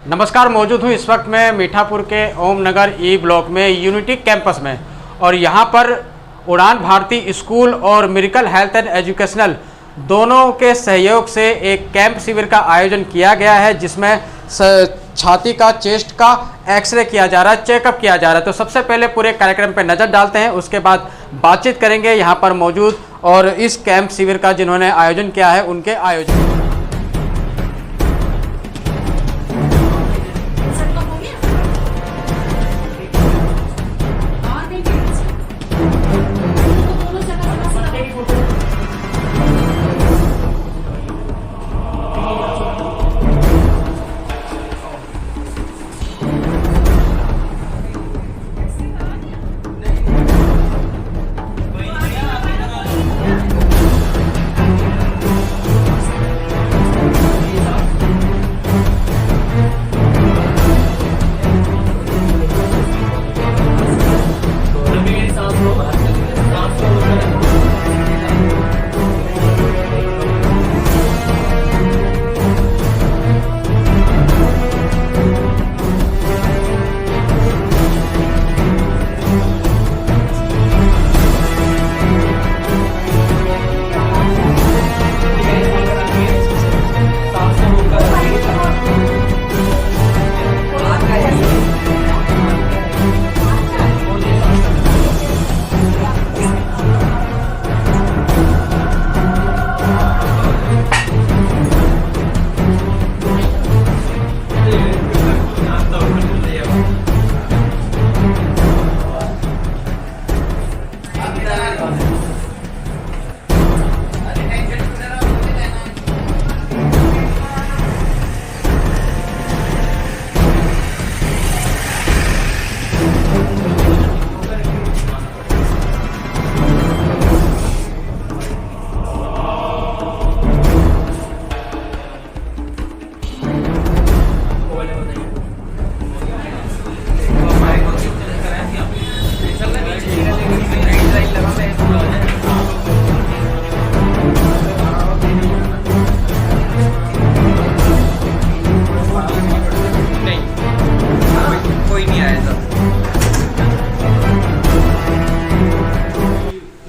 नमस्कार, मौजूद हूँ इस वक्त मैं मीठापुर के ओम नगर ई ब्लॉक में यूनिटी कैंपस में। और यहाँ पर उड़ान भारती स्कूल और मिरेकल हेल्थ एंड एजुकेशनल दोनों के सहयोग से एक कैंप शिविर का आयोजन किया गया है, जिसमें छाती का, चेस्ट का एक्सरे किया जा रहा है, चेकअप किया जा रहा है। तो सबसे पहले पूरे कार्यक्रम पर नज़र डालते हैं, उसके बाद बातचीत करेंगे यहाँ पर मौजूद और इस कैंप शिविर का जिन्होंने आयोजन किया है उनके आयोजन।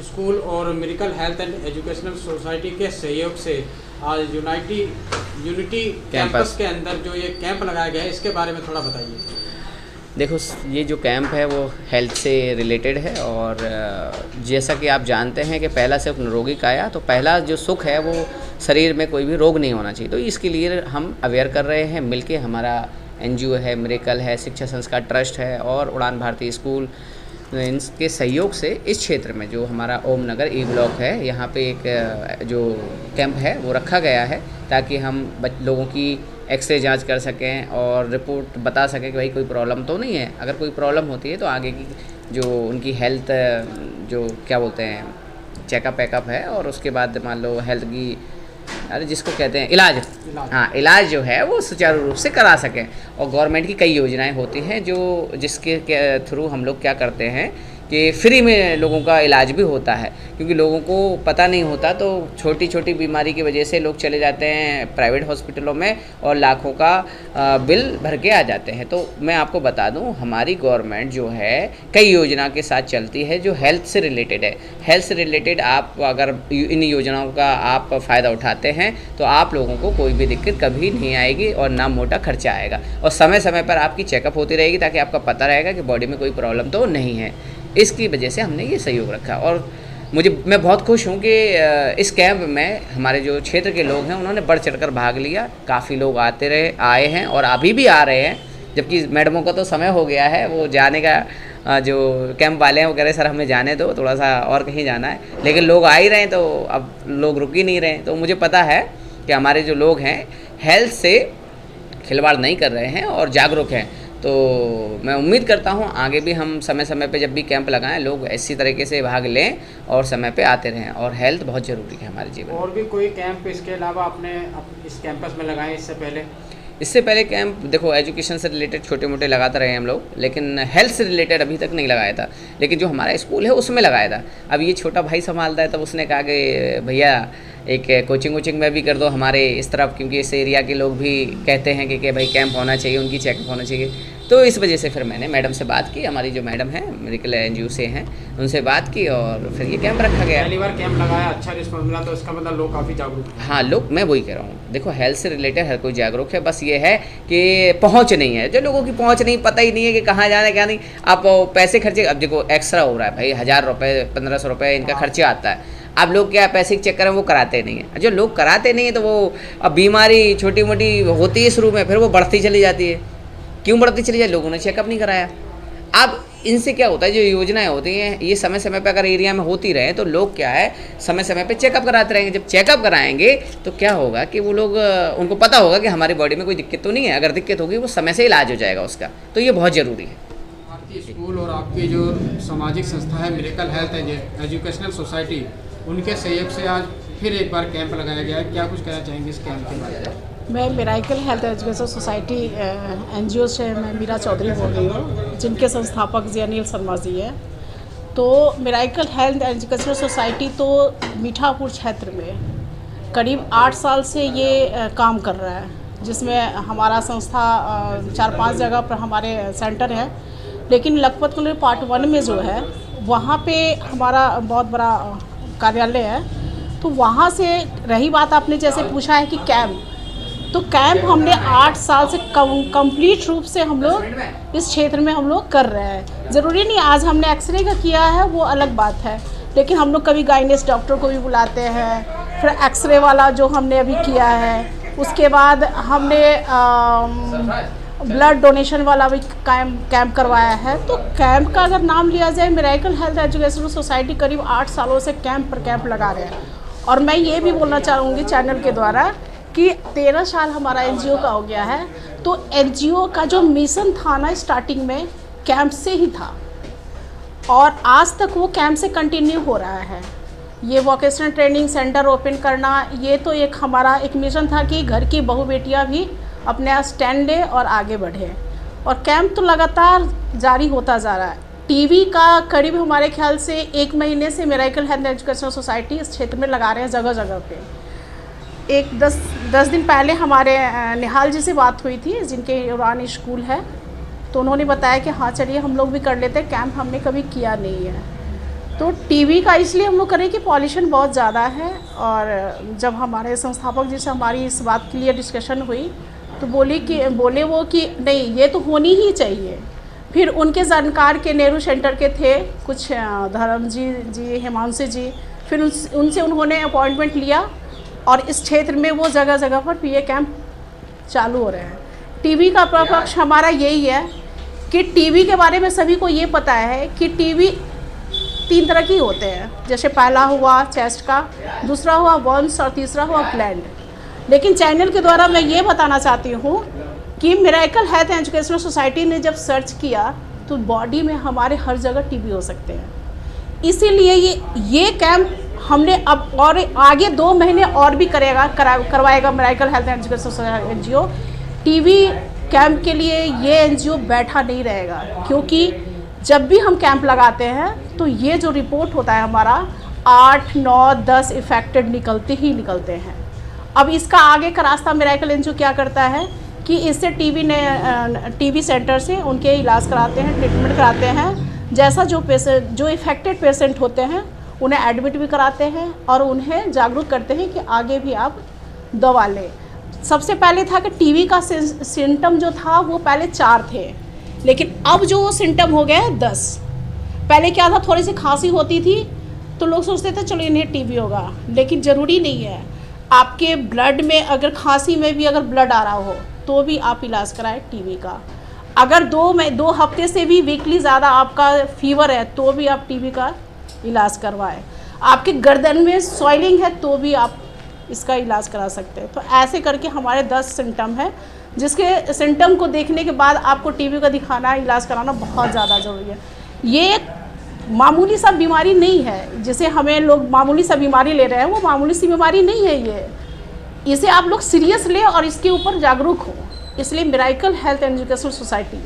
स्कूल और miracle health and educational society के सहयोग से आज यूनिटी कैंपस के अंदर जो ये कैंप लगाया गया है, इसके बारे में थोड़ा बताइए। देखो, ये जो कैंप है वो हेल्थ से रिलेटेड है और जैसा कि आप जानते हैं कि पहला सिर्फ निरोगी काया, तो पहला जो सुख है वो शरीर में कोई भी रोग नहीं होना चाहिए। तो इसके लिए हम अवेयर कर रहे हैं मिलके। हमारा एनजीओ है, मिरेकल है, शिक्षा संस्कार ट्रस्ट है और उड़ान भारती स्कूल, इनके सहयोग से इस क्षेत्र में जो हमारा ओम नगर ई ब्लॉक है, यहाँ पे एक जो कैंप है वो रखा गया है ताकि हम लोगों की एक्सरे जांच कर सकें और रिपोर्ट बता सकें कि भाई कोई प्रॉब्लम तो नहीं है। अगर कोई प्रॉब्लम होती है तो आगे की जो उनकी हेल्थ जो क्या बोलते हैं चेकअप वेकअप है, और उसके बाद मान लो हेल्थ की जिसको कहते हैं इलाज, हाँ, इलाज जो है वो सुचारू रूप से करा सकें। और गवर्नमेंट की कई योजनाएं होती हैं जो जिसके थ्रू हम लोग क्या करते हैं कि फ्री में लोगों का इलाज भी होता है, क्योंकि लोगों को पता नहीं होता। तो छोटी छोटी बीमारी की वजह से लोग चले जाते हैं प्राइवेट हॉस्पिटलों में और लाखों का बिल भर के आ जाते हैं। तो मैं आपको बता दूं, हमारी गवर्नमेंट जो है कई योजना के साथ चलती है जो हेल्थ से रिलेटेड है। हेल्थ से रिलेटेड आप अगर इन योजनाओं का आप फ़ायदा उठाते हैं तो आप लोगों को कोई भी दिक्कत कभी नहीं आएगी और ना मोटा खर्चा आएगा, और समय समय पर आपकी चेकअप होती रहेगी ताकि आपका पता रहेगा कि बॉडी में कोई प्रॉब्लम तो नहीं है। इसकी वजह से हमने ये सहयोग रखा और मैं बहुत खुश हूँ कि इस कैंप में हमारे जो क्षेत्र के लोग हैं उन्होंने बढ़ चढ़कर भाग लिया। काफ़ी लोग आए हैं और अभी भी आ रहे हैं, जबकि मैडमों का तो समय हो गया है, वो जाने का जो कैंप वाले हैं वो कह रहे सर हमें जाने दो, थोड़ा सा और कहीं जाना है, लेकिन लोग आ ही रहे हैं तो अब लोग रुक ही नहीं रहे हैं। तो मुझे पता है कि हमारे जो लोग हैं हेल्थ से खिलवाड़ नहीं कर रहे हैं और जागरूक हैं। तो मैं उम्मीद करता हूँ आगे भी हम समय समय पे जब भी कैंप लगाएं लोग इसी तरीके से भाग लें और समय पे आते रहें, और हेल्थ बहुत ज़रूरी है हमारे जीवन में। और भी कोई कैंप इसके अलावा आपने इस कैंपस में लगाए इससे पहले कैंप देखो एजुकेशन से रिलेटेड छोटे मोटे लगाते रहे हम लोग, लेकिन हेल्थ से रिलेटेड अभी तक नहीं लगाया था। लेकिन जो हमारा स्कूल है उसमें लगाया था। अब ये छोटा भाई संभालता है, तब उसने कहा कि भैया एक कोचिंग वोचिंग में भी कर दो हमारे इस तरफ, क्योंकि इस एरिया के लोग भी कहते हैं कि भाई कैंप होना चाहिए, उनकी चेकअप होना चाहिए। तो इस वजह से फिर मैंने मैडम से बात की, हमारी जो मैडम है मेडिकल NGO से हैं, उनसे बात की और फिर ये कैंप रखा गया। पहली बार कैंप लगाया, अच्छा रिस्पॉन्स मिला, तो इसका मतलब लोग काफ़ी जागरूक हैं। हाँ, लोग, मैं वही कह रहा हूँ, देखो हेल्थ से रिलेटेड हर कोई जागरूक है, बस ये है कि पहुँच नहीं है, जो लोगों की पहुँच नहीं, पता ही नहीं है कि कहाँ जाना है क्या नहीं। आप पैसे खर्चे, अब देखो एक्सरा हो रहा है भाई, 1000 रुपये 1500 रुपये इनका खर्चा आता है। अब लोग क्या पैसे के चक्कर में वो कराते नहीं हैं, जो लोग कराते नहीं हैं तो वो अब बीमारी छोटी मोटी होती है शुरू में, फिर वो बढ़ती चली जाती है। क्यों बढ़ती चली जाए? लोगों ने चेकअप नहीं कराया। अब इनसे क्या होता है, जो योजनाएं होती हैं ये समय समय पे अगर एरिया में होती रहे तो लोग क्या है समय समय पे चेकअप कराते रहेंगे। जब चेकअप कराएंगे तो क्या होगा कि वो लोग, उनको पता होगा कि हमारी बॉडी में कोई दिक्कत तो नहीं है, अगर दिक्कत होगी वो समय से इलाज हो जाएगा उसका, तो ये बहुत ज़रूरी है। भारतीय स्कूल और आपकी जो सामाजिक संस्था है मेडिकल हेल्थ एजुकेशनल सोसाइटी, उनके सहयोग से आज फिर एक बार कैंप लगाया गया है, क्या कुछ कहना चाहेंगे इस कैंप के बारे में? मैं medical health education society NGO से मैं मीरा चौधरी बोल रही हूँ, जिनके संस्थापक जी अनिल शर्मा जी हैं। तो मेडिकल हेल्थ एजुकेशन सोसाइटी तो मीठापुर क्षेत्र में करीब 8 साल से ये काम कर रहा है, जिसमें हमारा संस्था 4-5 जगह पर हमारे सेंटर है, लेकिन लखपत कॉलोनी पार्ट 1 में जो है वहाँ पे हमारा बहुत बड़ा कार्यालय है। तो वहाँ से रही बात, आपने जैसे पूछा है कि कैंप, तो कैंप हमने 8 साल से कंप्लीट रूप से हम लोग इस क्षेत्र में हम लोग कर रहे हैं। ज़रूरी नहीं आज हमने एक्सरे का किया है वो अलग बात है, लेकिन हम लोग कभी गाइनेस डॉक्टर को भी बुलाते हैं, फिर एक्सरे वाला जो हमने अभी किया है, उसके बाद हमने ब्लड डोनेशन वाला भी कैंप करवाया है। तो कैंप का अगर नाम लिया जाए, मेडिकल हेल्थ एजुकेशन सोसाइटी करीब 8 सालों से कैंप पर कैंप लगा रहे हैं। और मैं ये भी बोलना चाहूँगी चैनल के द्वारा कि 13 साल हमारा NGO का हो गया है, तो NGO का जो मिशन था ना स्टार्टिंग में कैंप से ही था और आज तक वो कैंप से कंटिन्यू हो रहा है। ये वोकेशनल ट्रेनिंग सेंटर ओपन करना, ये तो एक हमारा एक मिशन था कि घर की बहू बेटियां भी अपने स्टैंड ले और आगे बढ़े, और कैंप तो लगातार जारी होता जा रहा है। टीवी का करीब हमारे ख्याल से 1 महीने से मेडिकल हेल्थ एजुकेशन सोसाइटी इस क्षेत्र में लगा रहे हैं जगह जगह पे। एक 10 दिन पहले हमारे निहाल जी से बात हुई थी, जिनके उड़ान स्कूल है, तो उन्होंने बताया कि हाँ चलिए हम लोग भी कर लेते हैं, कैंप हमने कभी किया नहीं है। तो टीवी का इसलिए हम लोग करें कि पॉल्यूशन बहुत ज़्यादा है, और जब हमारे संस्थापक जी से हमारी इस बात के लिए डिस्कशन हुई तो बोले वो कि नहीं ये तो होनी ही चाहिए। फिर उनके जानकार के नेहरू सेंटर के थे कुछ धर्म जी हिमांशु जी, फिर उनसे उन्होंने अपॉइंटमेंट लिया और इस क्षेत्र में वो जगह जगह पर PA कैंप चालू हो रहे हैं। टीवी का पक्ष हमारा यही है कि टीवी के बारे में सभी को ये पता है कि टीवी 3 तरह के होते हैं, जैसे पहला हुआ चेस्ट का, दूसरा हुआ वंस और तीसरा हुआ ग्लैंड। लेकिन चैनल के द्वारा मैं ये बताना चाहती हूँ कि मेडिकल हेल्थ एजुकेशनल सोसाइटी ने जब सर्च किया तो बॉडी में हमारे हर जगह टीबी हो सकते हैं। इसीलिए ये कैंप हमने अब और आगे 2 महीने और भी करवाएगा medical health education society NGO। TB camp के लिए ये NGO बैठा नहीं रहेगा, क्योंकि जब भी हम कैंप लगाते हैं तो ये जो रिपोर्ट होता है हमारा 8, 9, 10 इफेक्टेड निकलते हैं। अब इसका आगे का रास्ता मेडिकल NGO क्या करता है कि इससे टीबी सेंटर से उनके इलाज कराते हैं, ट्रीटमेंट कराते हैं। जैसा जो इफेक्टेड पेशेंट होते हैं उन्हें एडमिट भी कराते हैं और उन्हें जागरूक करते हैं कि आगे भी आप दवा लें। सबसे पहले था कि टीबी का सिम्टम जो था वो पहले 4 थे, लेकिन अब जो सिम्टम हो गया है 10। पहले क्या था, थोड़ी सी खांसी होती थी तो लोग सोचते थे चलो इन्हें टीबी होगा, लेकिन ज़रूरी नहीं है। आपके ब्लड में अगर खांसी में भी अगर ब्लड आ रहा हो तो भी आप इलाज कराएं टीबी का। अगर 2 हफ्ते से भी वीकली ज़्यादा आपका फीवर है तो भी आप टीबी का इलाज करवाएं। आपके गर्दन में स्वेलिंग है तो भी आप इसका इलाज करा सकते हैं। तो ऐसे करके हमारे 10 सिम्टम है, जिसके सिम्टम को देखने के बाद आपको टीबी का दिखाना, इलाज कराना बहुत ज़्यादा ज़रूरी है। ये एक मामूली सा बीमारी नहीं है, जिसे हमें लोग मामूली सा बीमारी ले रहे हैं, वो मामूली सी बीमारी नहीं है ये। इसे आप लोग सीरियस लें और इसके ऊपर जागरूक हो। इसलिए मेडिकल हेल्थ एजुकेशन सोसाइटी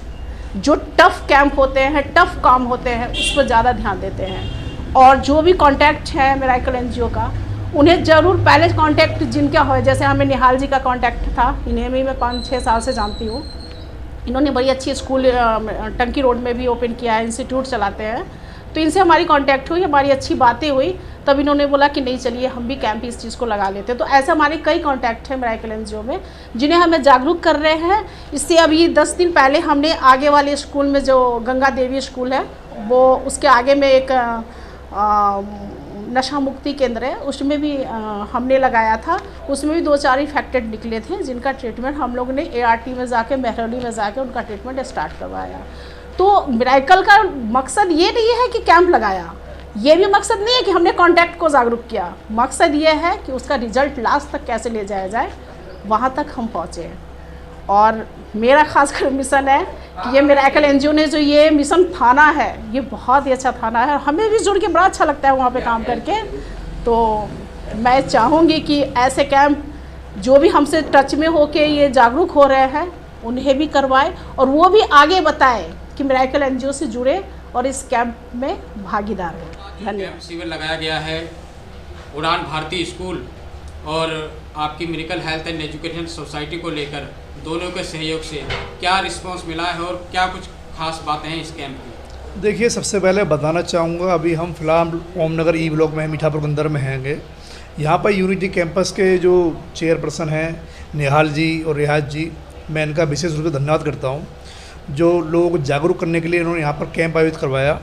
जो टफ़ कैंप होते हैं, टफ़ काम होते हैं, उस पर ज़्यादा ध्यान देते हैं। और जो भी कॉन्टैक्ट है मेडिकल NGO का, उन्हें ज़रूर पहले कांटेक्ट जिनका हो, जैसे हमें निहाल जी का कांटेक्ट था, इन्हें भी मैं 5-6 साल से जानती हूँ। इन्होंने बड़ी अच्छी स्कूल टंकी रोड में भी ओपन किया है, इंस्टीट्यूट चलाते हैं, तो इनसे हमारी कांटेक्ट हुई, हमारी अच्छी बातें हुई, तब इन्होंने बोला कि नहीं चलिए हम भी कैंप इस चीज़ को लगा लेते हैं। तो ऐसे हमारे कई कांटेक्ट हैं मिरेकल एनजीओ में जिन्हें हमें जागरूक कर रहे हैं। इससे अभी 10 दिन पहले हमने आगे वाले स्कूल में, जो गंगा देवी स्कूल है, वो उसके आगे में एक नशा मुक्ति केंद्र है, उसमें भी हमने लगाया था। उसमें भी 2-4 इफेक्टेड निकले थे जिनका ट्रीटमेंट हम लोग ने ART में जाके, मेहरौली में जाके उनका ट्रीटमेंट स्टार्ट करवाया। तो मिरेकल का मकसद ये नहीं है कि कैंप लगाया, ये भी मकसद नहीं है कि हमने कॉन्टैक्ट को जागरूक किया। मकसद ये है कि उसका रिजल्ट लास्ट तक कैसे ले जाया जाए, वहाँ तक हम पहुँचे। और मेरा खासकर मिशन है कि ये मिरेकल एनजीओ ने जो ये मिशन थाना है, ये बहुत ही अच्छा थाना है, हमें भी जुड़ के बड़ा अच्छा लगता है वहाँ पे काम करके। तो मैं चाहूँगी कि ऐसे कैंप जो भी हमसे टच में होके ये जागरूक हो रहे हैं, उन्हें भी करवाए और वो भी आगे बताए कि मिरेकल एनजीओ से जुड़े और इस कैंप में भागीदार हो। धन्यवाद। शिविर लगाया गया है उड़ान भारती स्कूल और आपकी miracle health and education society को लेकर, दोनों के सहयोग से क्या रिस्पांस मिला है और क्या कुछ खास बातें हैं इस कैंप की? देखिए, सबसे पहले बताना चाहूँगा, अभी हम फ़िलहाल ओम नगर ई ब्लॉक में मीठापुर के अंदर में हैंगे। यहाँ पर यूनिटी कैंपस के जो चेयरपर्सन हैं निहाल जी और रियाज जी, मैं इनका विशेष रूप से धन्यवाद करता हूँ। जो लोग जागरूक करने के लिए इन्होंने यहाँ पर कैंप आयोजित करवाया।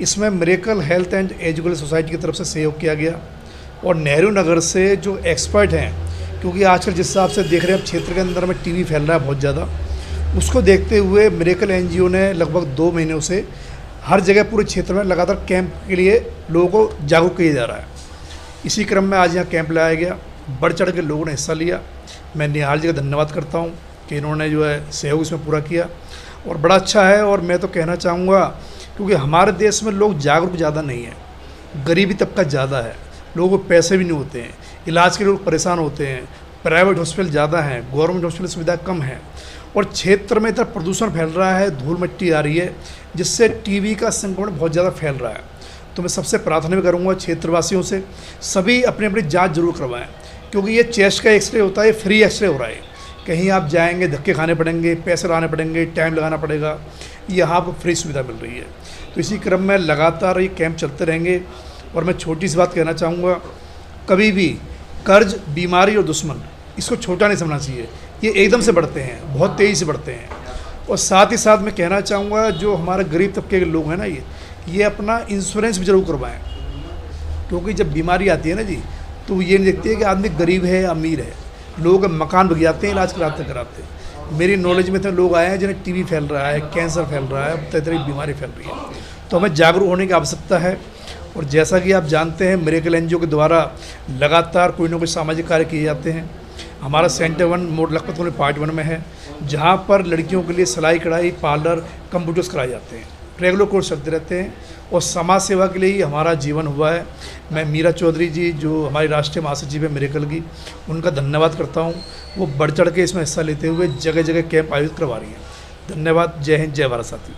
इसमें miracle health and education society की तरफ से सहयोग किया गया और नेहरू नगर से जो एक्सपर्ट हैं, क्योंकि आजकल जिस हिसाब से देख रहे हैं क्षेत्र के अंदर में टीबी फैल रहा है बहुत ज़्यादा, उसको देखते हुए मिरेकल एनजीओ ने लगभग 2 महीनों से हर जगह पूरे क्षेत्र में लगातार कैंप के लिए लोगों को जागरूक किया जा रहा है। इसी क्रम में आज यहाँ कैंप लाया गया, बढ़ चढ़ के लोगों ने हिस्सा लिया। मैं निहाल जी का धन्यवाद करता हूँ कि इन्होंने जो है सहयोग इसमें पूरा किया और बड़ा अच्छा है। और मैं तो कहना चाहूँगा, क्योंकि हमारे देश में लोग जागरूक ज़्यादा नहीं है, गरीबी तबका ज़्यादा है, लोगों को पैसे भी नहीं होते हैं, इलाज के लिए लोग परेशान होते हैं, प्राइवेट हॉस्पिटल ज़्यादा हैं, गवर्नमेंट हॉस्पिटल सुविधा कम है और क्षेत्र में इतना प्रदूषण फैल रहा है, धूल मिट्टी आ रही है, जिससे टीबी का संक्रमण बहुत ज़्यादा फैल रहा है। तो मैं सबसे प्रार्थना भी करूँगा क्षेत्रवासियों से, सभी अपनी अपनी जाँच जरूर करवाएँ, क्योंकि ये चेस्ट का एक्सरे होता है, फ्री एक्सरे हो रहा है। कहीं आप जाएंगे धक्के खाने पड़ेंगे, पैसे लगाने पड़ेंगे, टाइम लगाना पड़ेगा, यहाँ आपको फ्री सुविधा मिल रही है। तो इसी क्रम में लगातार ये कैंप चलते रहेंगे। और मैं छोटी सी बात कहना चाहूँगा, कभी भी कर्ज, बीमारी और दुश्मन, इसको छोटा नहीं समझना चाहिए। ये एकदम से बढ़ते हैं, बहुत तेज़ी से बढ़ते हैं। और साथ ही साथ मैं कहना चाहूँगा, जो हमारे गरीब तबके के लोग हैं ना, ये अपना इंश्योरेंस भी जरूर करवाएं, क्योंकि जब बीमारी आती है ना जी, तो ये नहीं देखती है कि आदमी गरीब है या अमीर है। लोग मकान बिक जाते हैं इलाज कराते कराते। मेरी नॉलेज में तो लोग आए हैं जिन्हें टीबी फैल रहा है, कैंसर फैल रहा है, तरह तरह की बीमारी फैल रही है। तो हमें जागरूक होने की आवश्यकता है। और जैसा कि आप जानते हैं, मिरेकल एनजीओ के द्वारा लगातार कोई ना कोई सामाजिक कार्य किए जाते हैं। हमारा centre 1 mode Lakhpat colony part 1 में है, जहाँ पर लड़कियों के लिए सिलाई कढ़ाई, पार्लर, कंप्यूटर्स कराए जाते हैं। रेगुलर कोर्स चलते रहते हैं और समाज सेवा के लिए ही हमारा जीवन हुआ है। मैं मीरा चौधरी जी, जो हमारी राष्ट्रीय महासचिव है मिरेकल की, उनका धन्यवाद करता हूँ। वो बढ़ चढ़ के इसमें हिस्सा लेते हुए जगह जगह कैंप आयोजित करवा रही हैं। धन्यवाद। जय हिंद, जय भारत साथी।